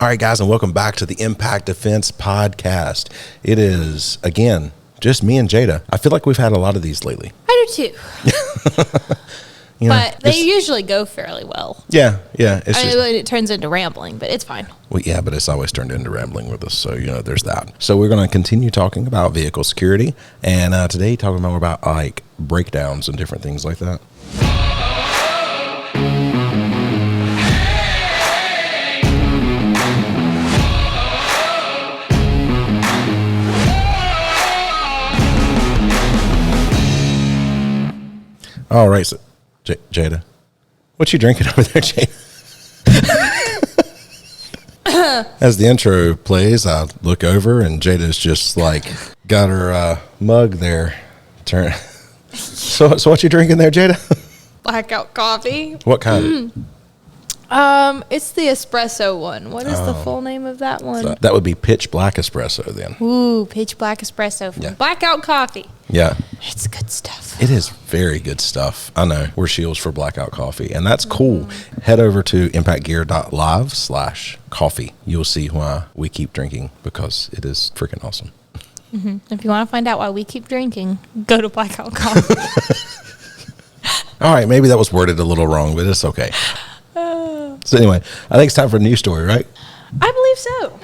All right, guys, and welcome back to the Impact Defense Podcast. It is, again, just me and Jada. I feel like we've had a lot of these lately. I do too. But they usually go fairly well. Yeah. It turns into rambling, but it's fine. Well, yeah, but it's always turned into rambling with us, so, there's that. So we're going to continue talking about vehicle security, and today talking more about, like, breakdowns and different things like that. All right, so Jada, what you drinking over there, Jada? As the intro plays, I look over and Jada's just like got her mug there. So what you drinking there, Jada? Blackout coffee. What kind? It's the espresso one. What is the full name of that one? So that would be pitch black espresso then. Ooh, pitch black espresso from Blackout Coffee. Yeah. It's good stuff. It is very good stuff. I know. We're shields for Blackout Coffee, and that's cool. Head over to impactgear.live/coffee. You'll see why we keep drinking, because it is freaking awesome. Mm-hmm. If you want to find out why we keep drinking, go to Blackout Coffee. All right, maybe that was worded a little wrong, but it's okay. So anyway, I think it's time for a news story, right? I believe so.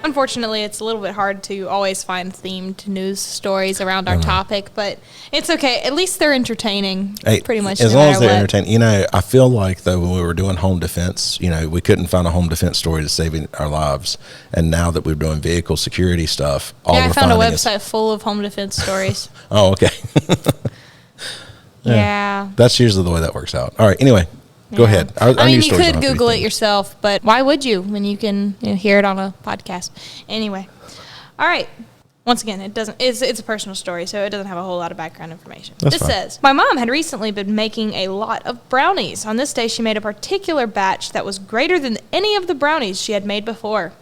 Unfortunately, it's a little bit hard to always find themed news stories around our topic, but it's okay. At least they're entertaining, pretty much. As long as they're entertaining. I feel like, though, when we were doing home defense, we couldn't find a home defense story to save our lives. And now that we're doing vehicle security stuff, I found a website full of home defense stories. Oh, okay. Yeah. That's usually the way that works out. All right. Anyway, go ahead. You could Google it yourself, but why would you when you can hear it on a podcast? Anyway. All right. Once again, it's a personal story, so it doesn't have a whole lot of background information. This says, my mom had recently been making a lot of brownies. On this day, she made a particular batch that was greater than any of the brownies she had made before.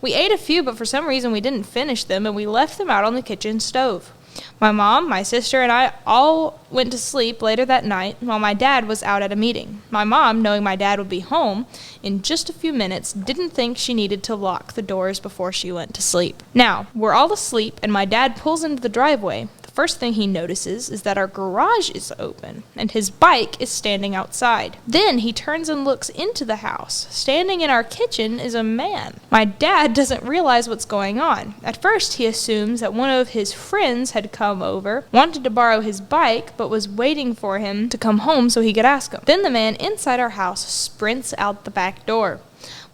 We ate a few, but for some reason we didn't finish them, and we left them out on the kitchen stove. My mom, my sister, and I all went to sleep later that night while my dad was out at a meeting. My mom, knowing my dad would be home in just a few minutes, didn't think she needed to lock the doors before she went to sleep. Now, we're all asleep, and my dad pulls into the driveway. The first thing he notices is that our garage is open, and his bike is standing outside. Then he turns and looks into the house. Standing in our kitchen is a man. My dad doesn't realize what's going on. At first, he assumes that one of his friends had come over, wanted to borrow his bike, but was waiting for him to come home so he could ask him. Then the man inside our house sprints out the back door.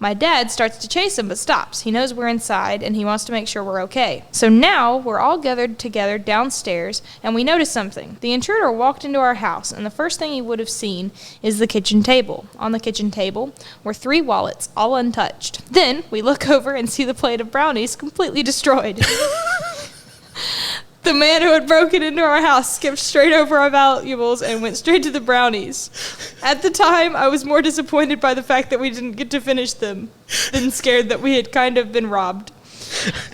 My dad starts to chase him, but stops. He knows we're inside, and he wants to make sure we're okay. So now we're all gathered together downstairs, and we notice something. The intruder walked into our house, and the first thing he would have seen is the kitchen table. On the kitchen table were 3 wallets, all untouched. Then we look over and see the plate of brownies completely destroyed. The man who had broken into our house skipped straight over our valuables and went straight to the brownies. At the time, I was more disappointed by the fact that we didn't get to finish them than scared that we had kind of been robbed.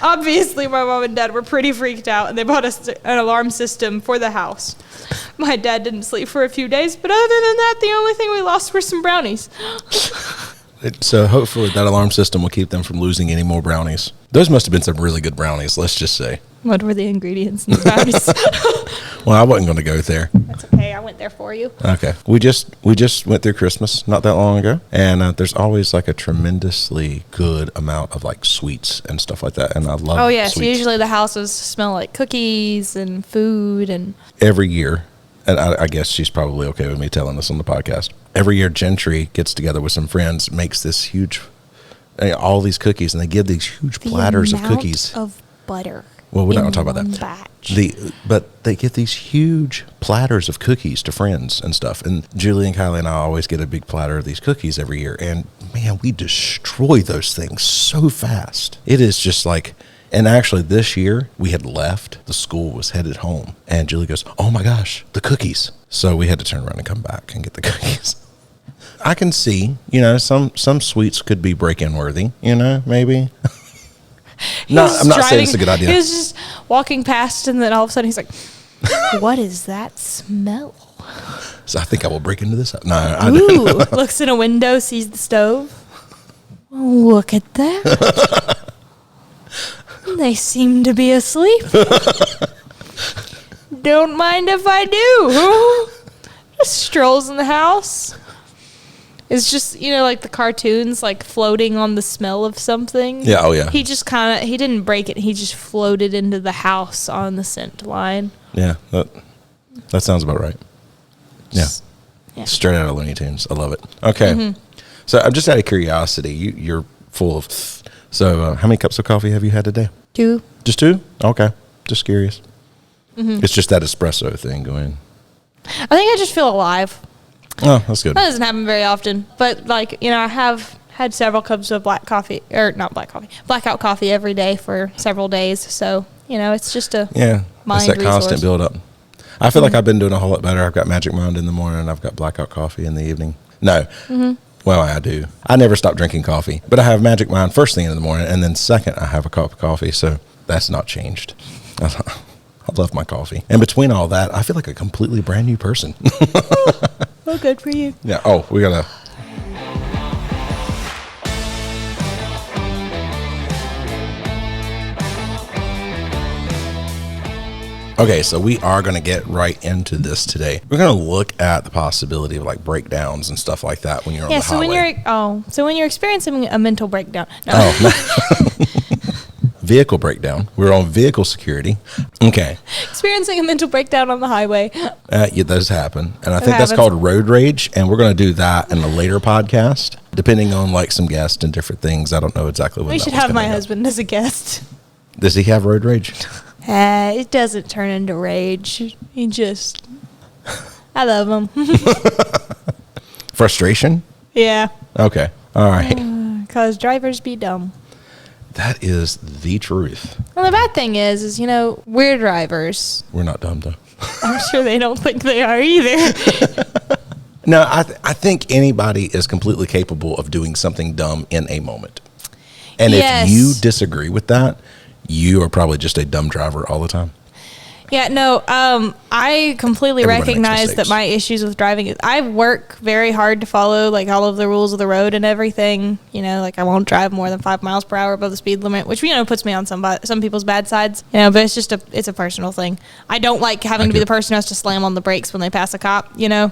Obviously, my mom and dad were pretty freaked out, and they bought us an alarm system for the house. My dad didn't sleep for a few days, but other than that, the only thing we lost were some brownies. So hopefully that alarm system will keep them from losing any more brownies. Those must have been some really good brownies, let's just say. What were the ingredients in the brownies? Well, I wasn't going to go there. That's okay. I went there for you. Okay. We just went through Christmas not that long ago, and there's always like a tremendously good amount of like sweets and stuff like that, and I love Oh, yes. sweets. Usually the houses smell like cookies and food. And every year, and I guess she's probably okay with me telling this on the podcast, every year Gentry gets together with some friends, makes this huge, all these cookies, and they give these huge platters of cookies. Of butter. Well, we're not going to talk about that. Batch. But they get these huge platters of cookies to friends and stuff. And Julie and Kylie and I always get a big platter of these cookies every year. And, man, we destroy those things so fast. It is just like, and actually this year we had left. The school was headed home. And Julie goes, oh, my gosh, the cookies. So we had to turn around and come back and get the cookies. I can see, some sweets could be break-in worthy, maybe. No, I'm not saying it's a good idea. He was just walking past, and then all of a sudden he's like, what is that smell? So I think I will break into this house. No, I Ooh, didn't. looks in a window, sees the stove. Look at that. They seem to be asleep. Don't mind if I do. Just strolls in the house. It's just, like the cartoons, like floating on the smell of something. Yeah, oh yeah. He just he didn't break it. He just floated into the house on the scent line. Yeah, that sounds about right. Just, yeah. Straight out of Looney Tunes. I love it. Okay. Mm-hmm. So I'm just out of curiosity. You're full of... So how many cups of coffee have you had today? 2. Just 2? Okay. Just curious. Mm-hmm. It's just that espresso thing going. I think I just feel alive. Oh, that's good. That doesn't happen very often. But, I have had several cups of black coffee. Or, not black coffee. Blackout coffee every day for several days. So, it's just a mind it's that resource. constant build-up. I feel like I've been doing a whole lot better. I've got Magic Mind in the morning, and I've got blackout coffee in the evening. No. Mm-hmm. Well, I do. I never stop drinking coffee. But I have Magic Mind first thing in the morning, and then second, I have a cup of coffee. So that's not changed. I love my coffee. And between all that, I feel like a completely brand new person. Well, good for you. Yeah. Oh, we got to... Okay, so we are going to get right into this today. We're going to look at the possibility of like breakdowns and stuff like that when you're on the highway. So when you're experiencing a mental breakdown. No. Oh, vehicle breakdown. We're on vehicle security. Okay. Experiencing a mental breakdown on the highway. Yeah, those happen. And I think that's called road rage. And we're going to do that in a later podcast, depending on like some guests and different things. I don't know exactly what we should have my husband as a guest. Does he have road rage? It doesn't turn into rage. He just... I love him. Frustration? Yeah. Okay. All right. Because drivers be dumb. That is the truth. Well, the bad thing is, we're drivers. We're not dumb, though. I'm sure they don't think they are either. No, I think anybody is completely capable of doing something dumb in a moment. And if you disagree with that, you are probably just a dumb driver all the time. Yeah, no, I completely recognize that my issues with driving is I work very hard to follow like all of the rules of the road and everything. Like I won't drive more than 5 miles per hour above the speed limit, which puts me on some people's bad sides. But it's a personal thing. I don't like having to be the person who has to slam on the brakes when they pass a cop. Yeah,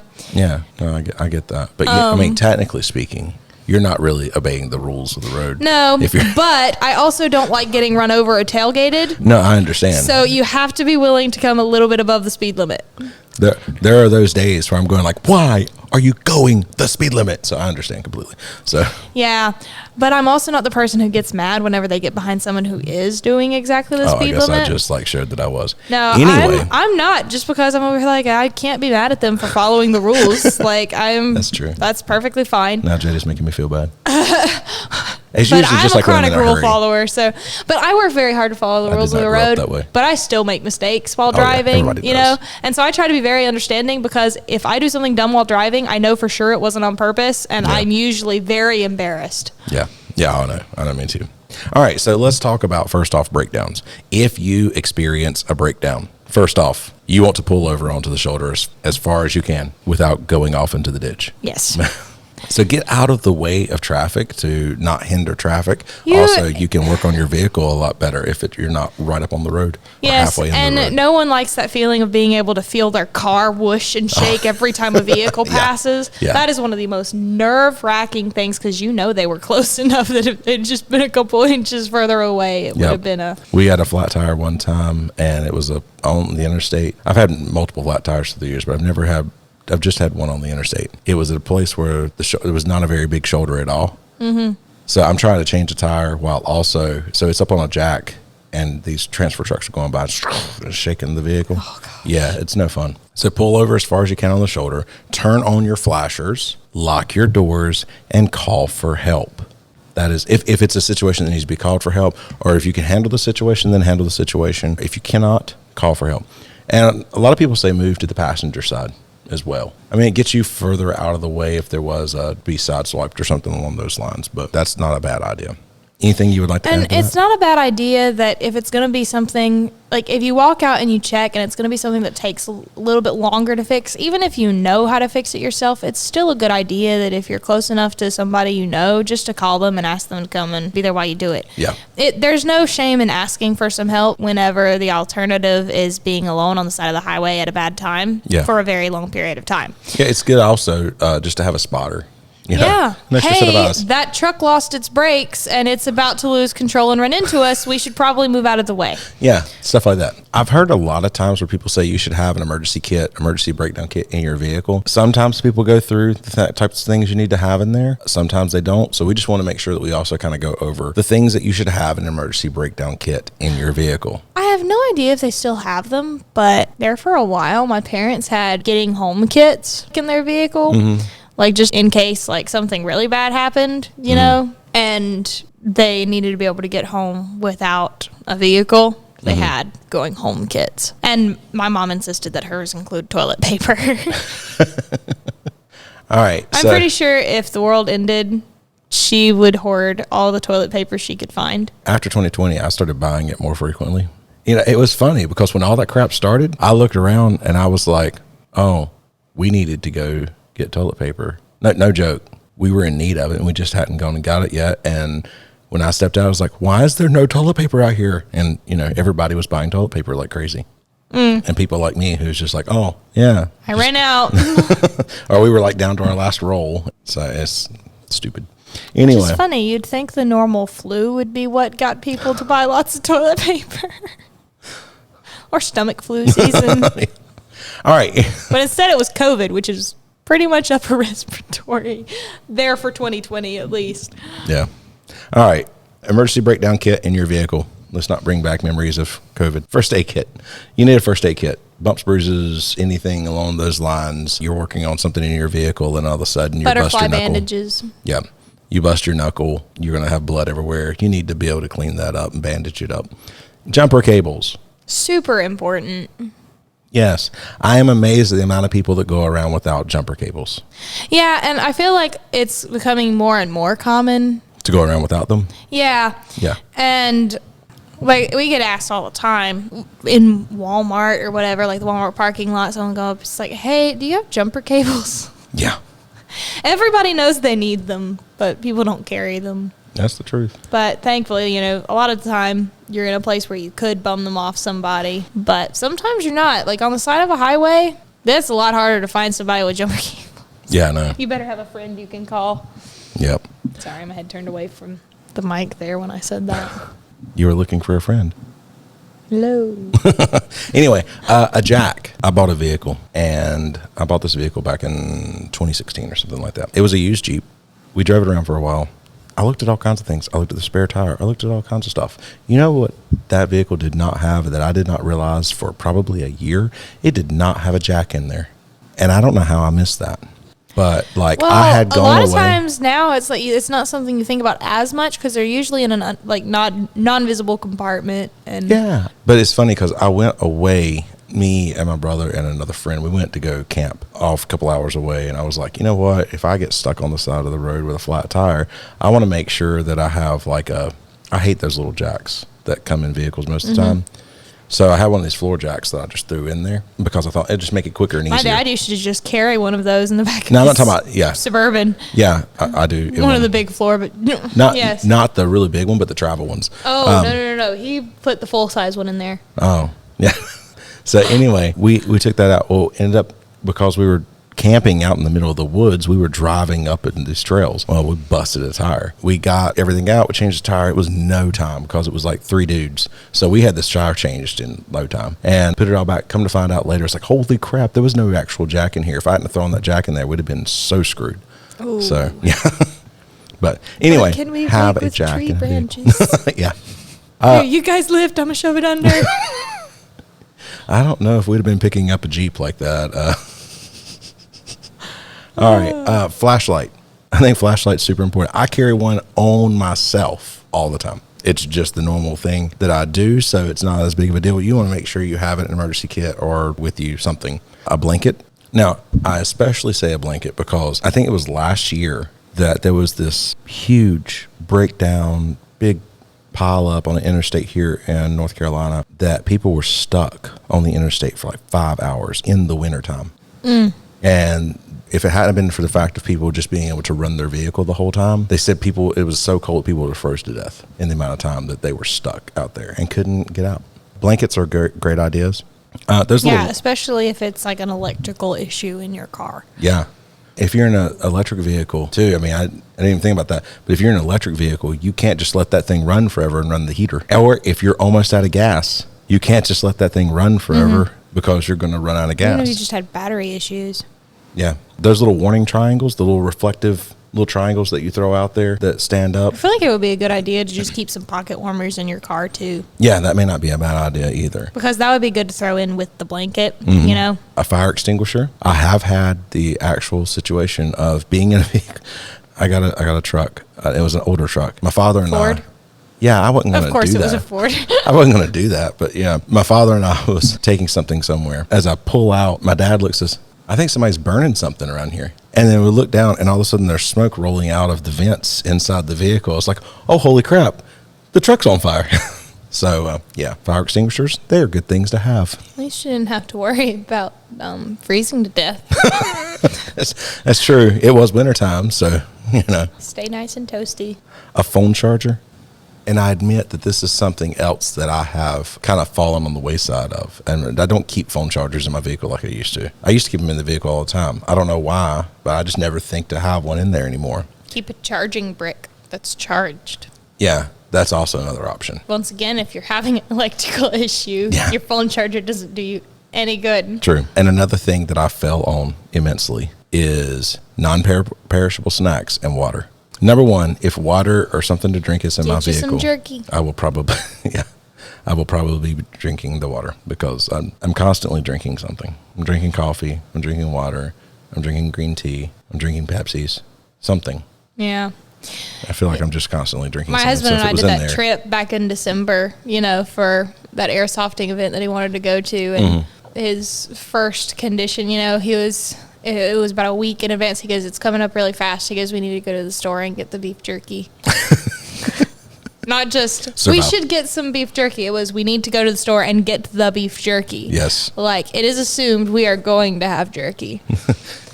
no, I get that. But technically speaking, you're not really obeying the rules of the road. No, but I also don't like getting run over or tailgated. No, I understand. So you have to be willing to come a little bit above the speed limit. There are those days where I'm going like, why are you going the speed limit? So I understand completely. So yeah, but I'm also not the person who gets mad whenever they get behind someone who is doing exactly the speed limit. I just shared that I was. No, anyway, I'm not, just because I'm over here like I can't be mad at them for following the rules. That's true. That's perfectly fine. Now Jada's making me feel bad. But I'm a chronic rule follower, but I work very hard to follow the rules of the road. But I still make mistakes while driving, and so I try to be very understanding, because if I do something dumb while driving, I know for sure it wasn't on purpose, and I'm usually very embarrassed. Yeah, I know, me too. All right, so let's talk about first off breakdowns. If you experience a breakdown, first off, you want to pull over onto the shoulder as far as you can without going off into the ditch. Yes. So get out of the way of traffic to not hinder traffic. Also, you can work on your vehicle a lot better if you're not right up on the road. Yes, or halfway in the road. No one likes that feeling of being able to feel their car whoosh and shake every time a vehicle passes. Yeah. That is one of the most nerve-wracking things, because they were close enough that if they'd just been a couple inches further away, it would have been a... We had a flat tire one time, and it was on the interstate. I've had multiple flat tires through the years, but I've just had one on the interstate. It was at a place where it was not a very big shoulder at all. Mm-hmm. So I'm trying to change a tire so it's up on a jack, and these transfer trucks are going by and shaking the vehicle. Oh, God. Yeah, it's no fun. So pull over as far as you can on the shoulder, turn on your flashers, lock your doors, and call for help. That is, if it's a situation that needs to be called for help, or if you can handle the situation, then handle the situation. If you cannot, call for help. And a lot of people say move to the passenger side as well. I mean, it gets you further out of the way if there was a be side swiped or something along those lines, but that's not a bad idea. Anything you would like to add And to it's that? not a bad idea that if it's going to be something, like if you walk out and you check and it's going to be something that takes a little bit longer to fix, even if you know how to fix it yourself, it's still a good idea that if you're close enough to somebody you know, just to call them and ask them to come and be there while you do it. Yeah. There's no shame in asking for some help whenever the alternative is being alone on the side of the highway at a bad time for a very long period of time. Yeah, it's good also just to have a spotter. You know, Yeah. an extra set of Hey, eyes. that truck lost its brakes and it's about to lose control and run into us. We should probably move out of the way. Yeah, stuff like that. I've heard a lot of times where people say you should have an emergency breakdown kit in your vehicle. Sometimes people go through the types of things you need to have in there. Sometimes they don't. So we just want to make sure that we also kind of go over the things that you should have in an emergency breakdown kit in your vehicle. I have no idea if they still have them, but there for a while, my parents had getting home kits in their vehicle. Like just in case like something really bad happened, you know, and they needed to be able to get home without a vehicle. They had going home kits. And my mom insisted that hers include toilet paper. All right. I'm pretty sure if the world ended, she would hoard all the toilet paper she could find. After 2020, I started buying it more frequently. You know, it was funny because when all that crap started, I looked around and I was like, oh, we needed to go get toilet paper. No joke. We were in need of it and we just hadn't gone and got it yet. And when I stepped out, I was like, why is there no toilet paper out here? And, you know, everybody was buying toilet paper like crazy. And people like me who's just like, oh, yeah. I ran out. Or we were like down to our last roll. So it's stupid. Anyway. It's funny. You'd think the normal flu would be what got people to buy lots of toilet paper. Or stomach flu season. All right. But instead it was COVID, which is pretty much upper respiratory there for 2020 at least. Yeah. All right. Emergency breakdown kit in your vehicle. Let's not bring back memories of COVID. First aid kit. You need a first aid kit. Bumps, bruises, anything along those lines. You're working on something in your vehicle and all of a sudden you bust your Butterfly knuckle. bandages. Yeah. You bust your knuckle. You're going to have blood everywhere. You need to be able to clean that up and bandage it up. Jumper cables. Super important. Yes. I am amazed at the amount of people that go around without jumper cables. Yeah, and I feel like it's becoming more and more common. To go around without them? Yeah. Yeah. And like we get asked all the time in Walmart or whatever, like the Walmart parking lot, someone go up, it's like, hey, do you have jumper cables? Yeah. Everybody knows they need them, but people don't carry them. That's the truth. But thankfully, you know, a lot of the time you're in a place where you could bum them off somebody, but sometimes you're not. Like on the side of a highway, that's a lot harder to find somebody with jumper cables. Yeah, I know. You better have a friend you can call. Yep. Sorry, my head turned away from the mic there when I said that. You were looking for a friend. Hello. Anyway, a jack. I bought a vehicle, and I bought this vehicle back in 2016 or something like that. It was a used Jeep. We drove it around for a while. I looked at all kinds of things. I looked at the spare tire. I looked at all kinds of stuff. You know what that vehicle did not have that I did not realize for probably a year? It did not have a jack in there. And I don't know how I missed that. But like I had gone away. A lot of times now it's like it's not something you think about as much because they're usually in an non-visible compartment. And yeah, but it's funny because I went away. Me and my brother and another friend, we went to go camp off a couple hours away, and I was like, you know what? If I get stuck on the side of the road with a flat tire, I want to make sure that I have like I hate those little jacks that come in vehicles most of the time. So I had one of these floor jacks that I just threw in there because I thought it'd just make it quicker and easier. My dad used to just carry one of those in the back of No, I'm not talking about, Suburban. Yeah, I do. One of the big floor, but not the really big one, but the travel ones. Oh, no. He put the full-size one in there. Oh, yeah. So anyway, we took that out. Well, ended up, because we were camping out in the middle of the woods, we were driving up in these trails. Well, we busted a tire. We got everything out. We changed the tire. It was no time because it was like 3 dudes. So we had this tire changed in no time and put it all back. Come to find out later, it's like, holy crap, there was no actual jack in here. If I hadn't thrown that jack in there, we'd have been so screwed. Ooh. So, yeah. But anyway, can we have a jack tree in branches? Yeah. Here, you guys lift. I'm going to shove it under. I don't know if we'd have been picking up a Jeep like that. All right. Flashlight. I think flashlight's super important. I carry one on myself all the time. It's just the normal thing that I do, so it's not as big of a deal. You want to make sure you have an emergency kit or with you something. A blanket. Now, I especially say a blanket because I think it was last year that there was this huge breakdown big pile up on the interstate here in North Carolina that people were stuck on the interstate for like 5 hours in the wintertime. And if it hadn't been for the fact of people just being able to run their vehicle the whole time, they said it was so cold, people were froze to death in the amount of time that they were stuck out there and couldn't get out. Blankets are great ideas. Especially if it's like an electrical issue in your car. Yeah. If you're in an electric vehicle too, I mean, I didn't even think about that, but if you're in an electric vehicle, you can't just let that thing run forever and run the heater. Or if you're almost out of gas, you can't just let that thing run forever because you're going to run out of gas. Even if you just had battery issues. Yeah. Those little warning triangles, the little reflective little triangles that you throw out there that stand up. I feel like it would be a good idea to just keep some pocket warmers in your car too. Yeah, that may not be a bad idea either. Because that would be good to throw in with the blanket, you know? A fire extinguisher. I have had the actual situation of being in a vehicle. I got a truck. It was an older truck. My father and Ford? Yeah, I wasn't going to do that. Of course it was a Ford. I wasn't going to do that, but yeah. My father and I was taking something somewhere. As I pull out, my dad looks at us, I think somebody's burning something around here. And then we look down, and all of a sudden there's smoke rolling out of the vents inside the vehicle. It's like, oh, holy crap, the truck's on fire. So, yeah, fire extinguishers, they are good things to have. At least you didn't have to worry about freezing to death. That's true. It was wintertime, so, you know. Stay nice and toasty. A phone charger. And I admit that this is something else that I have kind of fallen on the wayside of. And I don't keep phone chargers in my vehicle like I used to. I used to keep them in the vehicle all the time. I don't know why, but I just never think to have one in there anymore. Keep a charging brick that's charged. Yeah, that's also another option. Once again, if you're having an electrical issue, your phone charger doesn't do you any good. True. And another thing that I fell on immensely is non-perishable snacks and water. Number one, if water or something to drink is in my vehicle, some jerky. I will probably, I will probably be drinking the water because I'm constantly drinking something. I'm drinking coffee. I'm drinking water. I'm drinking green tea. I'm drinking Pepsis. Something. Yeah. I feel like I'm just constantly drinking My something. husband and I did that trip back in December, you know, for that air softing event that he wanted to go to. And his first condition, you know, it was about a week in advance. He goes, it's coming up really fast. He goes, we need to go to the store and get the beef jerky. Not just, we should get some beef jerky. It was, we need to go to the store and get the beef jerky. Yes. Like, it is assumed we are going to have jerky.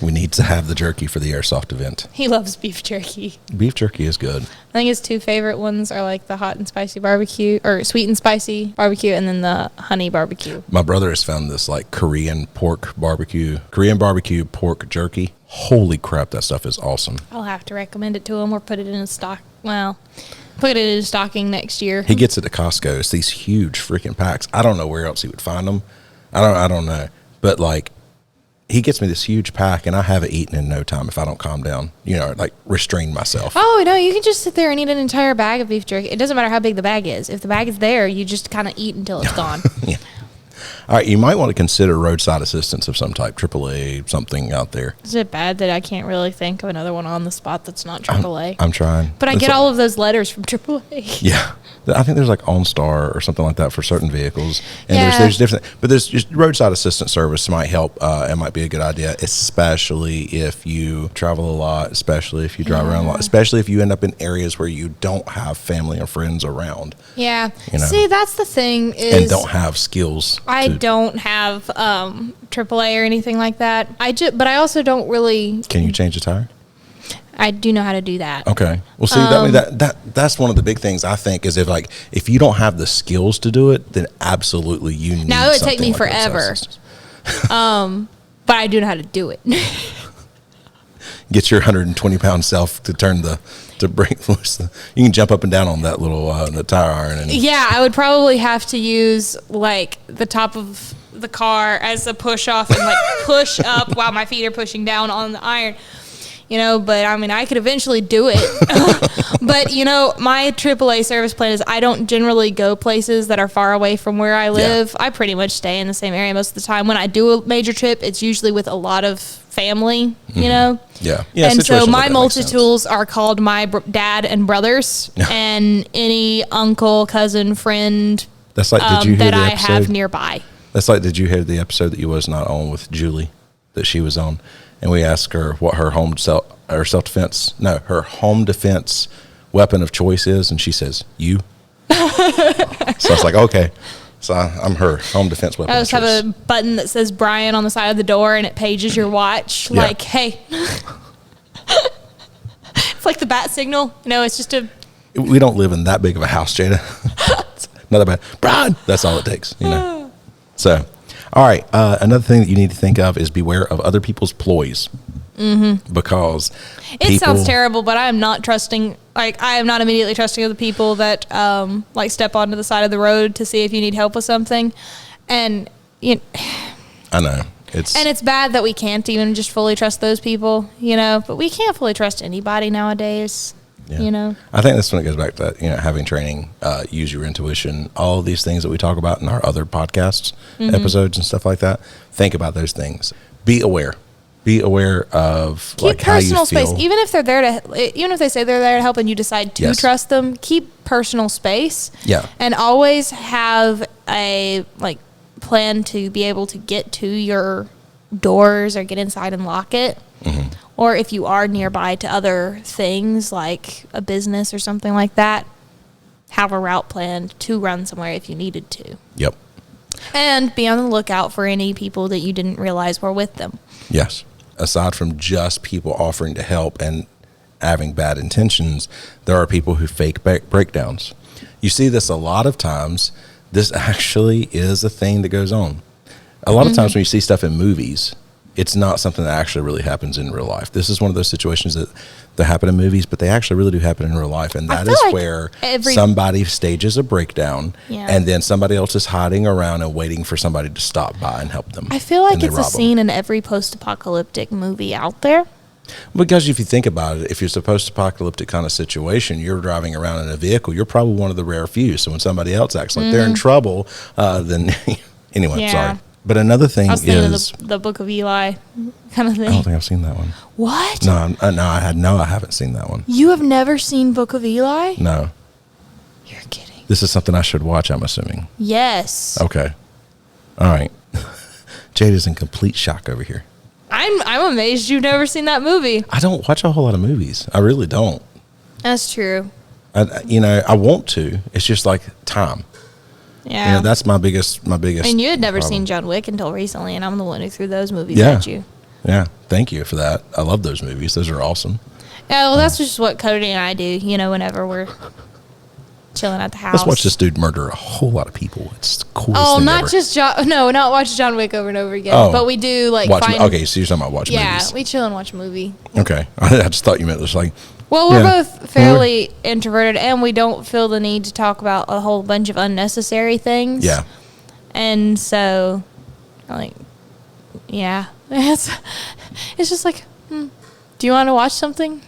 We need to have the jerky for the airsoft event. He loves beef jerky. Beef jerky is good. I think his two favorite ones are like the hot and spicy barbecue, or sweet and spicy barbecue, and then the honey barbecue. My brother has found this like Korean barbecue pork jerky. Holy crap, that stuff is awesome. I'll have to recommend it to him or put it in a stock. Well, put it in a stocking next year. He gets it at Costco. It's these huge freaking packs. I don't know where else he would find them. I don't know. But like, he gets me this huge pack, and I have it eaten in no time if I don't calm down. You know, like restrain myself. Oh, no, you can just sit there and eat an entire bag of beef jerky. It doesn't matter how big the bag is. If the bag is there, you just kind of eat until it's gone. Yeah. All right, you might want to consider roadside assistance of some type, AAA, something out there. Is it bad that I can't really think of another one on the spot that's not AAA? I'm trying. But I get all of those letters from AAA. Yeah. I think there's like OnStar or something like that for certain vehicles. And yeah. there's different, but there's just roadside assistance service might help. It might be a good idea, especially if you travel a lot, especially if you drive around a lot, especially if you end up in areas where you don't have family or friends around. Yeah. You know, see, that's the thing is. And don't have skills. I don't have AAA or anything like that. But I also don't really. Can you change a tire? I do know how to do that. Okay. Well, see, that's one of the big things I think is if you don't have the skills to do it, then absolutely you need. Now it would take me forever. But I do know how to do it. Get your 120-pound self to break loose. You can jump up and down on that little the tire iron. Yeah, I would probably have to use like the top of the car as a push off and like push up while my feet are pushing down on the iron. You know, but I mean, I could eventually do it. But, you know, my AAA service plan is I don't generally go places that are far away from where I live. Yeah. I pretty much stay in the same area most of the time. When I do a major trip, it's usually with a lot of family, you know? Yeah. And so my multi-tools are called my dad and brothers and any uncle, cousin, friend that's like, did you hear that the I episode? have nearby. That's like, did you hear the episode that you was not on with Julie that she was on? And we asked her what her home defense weapon of choice is? And she says, you. So I was like, okay. So I'm her home defense weapon. I just have a button that says Brian on the side of the door, and it pages your watch. Yeah. Like, hey. It's like the bat signal. It's just a... We don't live in that big of a house, Jada. Not that bad. Brian! That's all it takes, So, all right. Another thing that you need to think of is beware of other people's ploys. Mm-hmm. Because it sounds terrible, but I am not trusting. Like, I am not immediately trusting of the people that step onto the side of the road to see if you need help with something. And I know. It's bad that we can't even just fully trust those people, but we can't fully trust anybody nowadays. Yeah. I think that's when it goes back to that, having training, use your intuition, all of these things that we talk about in our other podcasts, episodes and stuff like that. Think about those things. Be aware of keep how you feel. Personal space. Even if they say they're there to help and you decide to trust them, keep personal space. Yeah. And always have a plan to be able to get to your doors or get inside and lock it. Mm-hmm. Or if you are nearby to other things like a business or something like that, have a route planned to run somewhere if you needed to. Yep. And be on the lookout for any people that you didn't realize were with them. Yes. Aside from just people offering to help and having bad intentions, there are people who fake breakdowns. You see this a lot of times. This actually is a thing that goes on. A lot of times when you see stuff in movies, it's not something that actually really happens in real life. This is one of those situations that happen in movies, but they actually really do happen in real life. And that is where somebody stages a breakdown, and then somebody else is hiding around and waiting for somebody to stop by and help them. I feel like it's a scene in every post-apocalyptic movie out there. Because if you think about it, if it's a post-apocalyptic kind of situation, you're driving around in a vehicle, you're probably one of the rare few. So when somebody else acts like they're in trouble, then anyway, sorry. But another thing is the Book of Eli kind of thing. I don't think I've seen that one. What? No, I haven't seen that one. You have never seen Book of Eli? No. You're kidding. This is something I should watch, I'm assuming. Yes. Okay. All right. Jada's in complete shock over here. I'm amazed you've never seen that movie. I don't watch a whole lot of movies. I really don't. That's true. I want to. It's just like time. Yeah. That's my biggest. And you had never seen John Wick until recently, and I'm the one who threw those movies at you. Yeah. Thank you for that. I love those movies. Those are awesome. Yeah, well, that's just what Cody and I do, whenever we're chilling at the house. Let's watch this dude murder a whole lot of people. It's the coolest thing ever. Not watch John Wick over and over again. But we do, okay, so you're talking about watching movies. Yeah, we chill and watch a movie. Okay. I just thought you meant just like... Well, we're both fairly introverted, and we don't feel the need to talk about a whole bunch of unnecessary things. Yeah. And so, it's just like, do you want to watch something?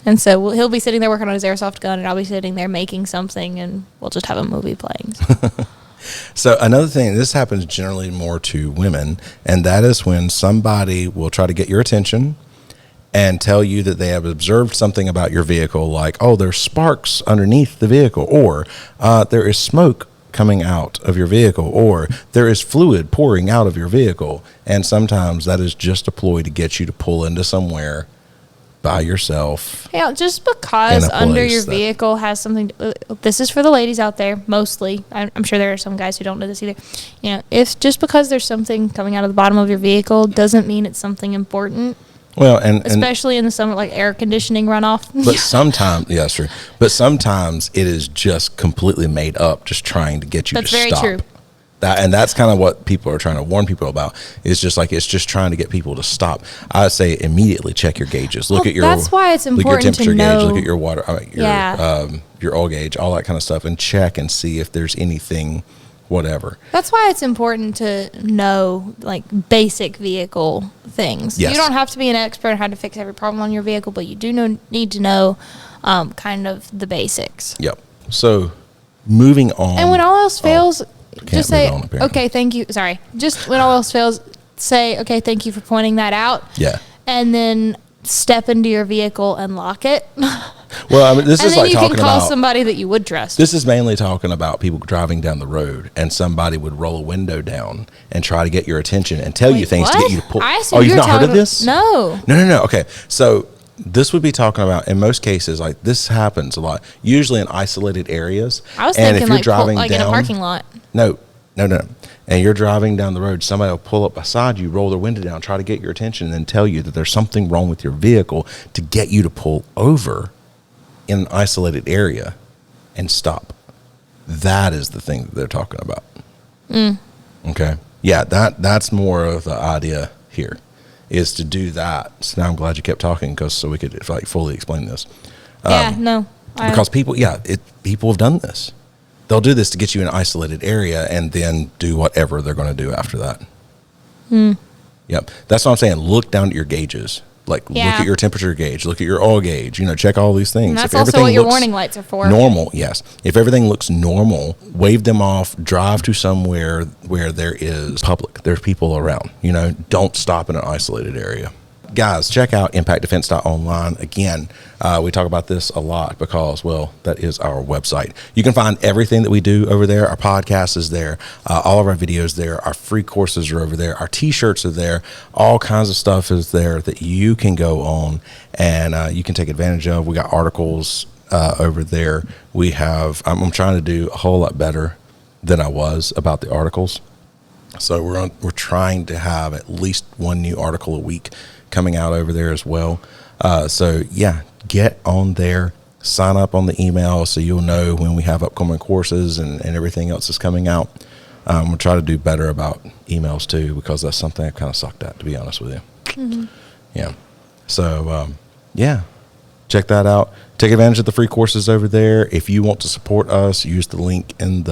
And so he'll be sitting there working on his airsoft gun, and I'll be sitting there making something, and we'll just have a movie playing. So another thing, this happens generally more to women, and that is when somebody will try to get your attention and tell you that they have observed something about your vehicle, like, oh, there's sparks underneath the vehicle, or there is smoke coming out of your vehicle, or there is fluid pouring out of your vehicle. And sometimes that is just a ploy to get you to pull into somewhere by yourself. Yeah, just because under your vehicle has something. This is for the ladies out there, mostly. I'm sure there are some guys who don't know this either. If just because there's something coming out of the bottom of your vehicle doesn't mean it's something important. Well, and especially in the summer, like air conditioning runoff. But sometimes, that's true. But sometimes it is just completely made up, just trying to get you to stop. That's very true. And that's kind of what people are trying to warn people about. It's just trying to get people to stop. I say immediately check your gauges. Look at your. That's why it's important look at your temperature to know. Gauge. Look at your water. Your oil gauge. All that kind of stuff, and check and see if there's anything. Whatever. That's why it's important to know basic vehicle things. Yes. You don't have to be an expert on how to fix every problem on your vehicle, but you do need to know kind of the basics. Yep. So moving on. And when all else fails, just say, okay, thank you. Sorry. Just when all else fails, say, okay, thank you for pointing that out. Yeah. And then step into your vehicle and lock it. Well, this is like talking about... And then you can call somebody that you would trust. This is mainly talking about people driving down the road, and somebody would roll a window down and try to get your attention and tell you things to get you to pull. You've not heard of this? No. No. Okay. So This would be talking about, in most cases, like this happens a lot, usually in isolated areas. I was and thinking if you're like, driving like down, in a parking lot. No. And you're driving down the road, somebody will pull up beside you, roll their window down, try to get your attention, and then tell you that there's something wrong with your vehicle to get you to pull over in an isolated area and stop. That is the thing that they're talking about. Okay. Yeah, that's more of the idea here, is to do that. So now I'm glad you kept talking, so we could like fully explain this. Because people have done this. They'll do this to get you in an isolated area and then do whatever they're going to do after that. Yep. That's what I'm saying. Look down at your gauges. Like, look at your temperature gauge. Look at your oil gauge. Check all these things. And that's also what your warning lights are for. Normal, yes. If everything looks normal, wave them off. Drive to somewhere where there is public. There's people around. Don't stop in an isolated area. Guys, check out impactdefense.online. Again, we talk about this a lot because, well, that is our website. You can find everything that we do over there. Our podcast is there. All of our videos there. Our free courses are over there. Our T-shirts are there. All kinds of stuff is there that you can go on and you can take advantage of. We got articles over there. We have, I'm trying to do a whole lot better than I was about the articles. So we're trying to have at least one new article a week coming out over there as well. So get on there, sign up on the email so you'll know when we have upcoming courses and everything else is coming out. We'll try to do better about emails too, because that's something I kind of sucked at, to be honest with you. Yeah. So, check that out. Take advantage of the free courses over there. If you want to support us, use the link on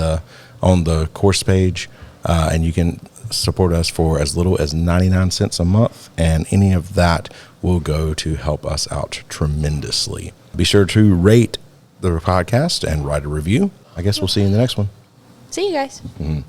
the course page, and you can support us for as little as 99 cents a month, and any of that will go to help us out tremendously. Be sure to rate the podcast and write a review. I guess we'll see you in the next one. See you guys. Mm-hmm.